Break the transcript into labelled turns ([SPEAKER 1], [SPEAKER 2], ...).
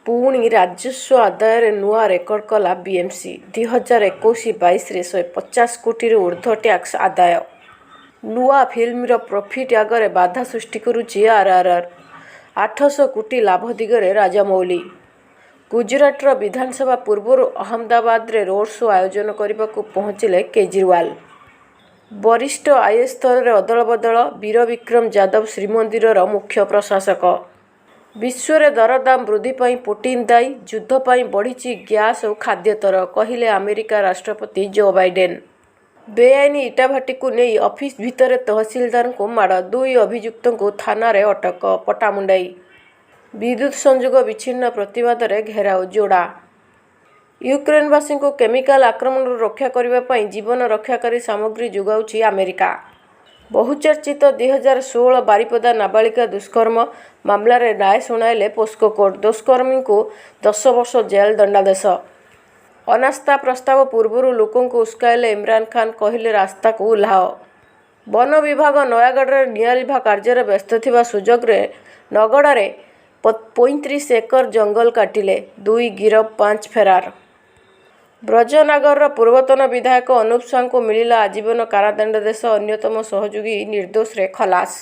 [SPEAKER 1] ପୁଣି ରାଜସ୍ୱ ଆଦାୟରେ ନୂଆ ରେକର୍ଡ କଲା ବିଏମ୍ସି। 2021-22ରେ 150 କୋଟିରୁ ଉର୍ଦ୍ଧ୍ୱ ଟ୍ୟାକ୍ସ ଆଦାୟ। ନୂଆ ଫିଲ୍ମର ପ୍ରଫିଟ୍ ଆଗରେ ବାଧା ସୃଷ୍ଟି କରୁଛି ଆର୍ଆର୍ଆର୍। 800 କୋଟି ଲାଭ ଦିଗରେ ରାଜାମୌଲି। ଗୁଜରାଟର ବିଧାନସଭା ପୂର୍ବରୁ ଅହମ୍ମଦାବାଦରେ ରୋଡ୍ ଶୋ ଆୟୋଜନ କରିବାକୁ ପହଞ୍ଚିଲେ କେଜ୍ରିୱାଲ। ବରିଷ୍ଠ ଆଇଏଏସ୍ ସ୍ତରରେ ଅଦଳବଦଳ। ବୀର ବିକ୍ରମ ଯାଦବ ଶ୍ରୀମନ୍ଦିରର ମୁଖ୍ୟ ପ୍ରଶାସକ। ବିଶ୍ୱରେ ଦରଦାମ ବୃଦ୍ଧି ପାଇଁ ପୁଟିନ ଦାୟୀ। ଯୁଦ୍ଧ ପାଇଁ ବଢ଼ିଛି ଗ୍ୟାସ୍ ଓ ଖାଦ୍ୟ ଦର, କହିଲେ ଆମେରିକା ରାଷ୍ଟ୍ରପତି ଜୋ ବାଇଡେନ୍। ବେଆଇନ ଇଟାଭାଟିକୁ ନେଇ ଅଫିସ ଭିତରେ ତହସିଲଦାରଙ୍କୁ ମାଡ଼। 2 ଅଭିଯୁକ୍ତଙ୍କୁ ଥାନାରେ ଅଟକ। ପଟ୍ଟାମୁଣ୍ଡାଇ। ବିଦ୍ୟୁତ୍ ସଂଯୋଗ ବିଚ୍ଛିନ୍ନ ପ୍ରତିବାଦରେ ଘେରାଉ ଯୋଡ଼ା। ୟୁକ୍ରେନବାସୀଙ୍କୁ କେମିକାଲ ଆକ୍ରମଣରୁ ରକ୍ଷା କରିବା ପାଇଁ ଜୀବନ ରକ୍ଷାକାରୀ ସାମଗ୍ରୀ ଯୋଗାଉଛି ଆମେରିକା। ବହୁଚର୍ଚ୍ଚିତ 2016 ବାରିପଦା ନାବାଳିକା ଦୁଷ୍କର୍ମ ମାମଲାରେ ରାୟ ଶୁଣାଇଲେ ପୋସ୍କୋ କୋର୍ଟ। ଦୁଷ୍କର୍ମୀଙ୍କୁ 10 ବର୍ଷ ଜେଲ୍ ଦଣ୍ଡାଦେଶ। ଅନାସ୍ଥା ପ୍ରସ୍ତାବ ପୂର୍ବରୁ ଲୋକଙ୍କୁ ଉସ୍କାଇଲେ ଇମ୍ରାନ ଖାନ୍, କହିଲେ ରାସ୍ତାକୁ ଓହ୍ଲାଅ। ବନ ବିଭାଗ ନୟାଗଡ଼ରେ ନିଆଁଲିଭା କାର୍ଯ୍ୟରେ ବ୍ୟସ୍ତ ଥିବା ସୁଯୋଗରେ ନଗଡ଼ାରେ 35 ଏକର ଜଙ୍ଗଲ କାଟିଲେ। 2 ଗିରଫ, 5 ଫେରାର। ବ୍ରଜନାଗରର ପୂର୍ବତନ ବିଧାୟକ ଅନୁପ ସାହୁଙ୍କୁ ମିଳିଲା ଆଜୀବନ କାରାଦଣ୍ଡାଦେଶ। ଅନ୍ୟତମ ସହଯୋଗୀ ନିର୍ଦ୍ଦୋଷରେ ଖଲାସ।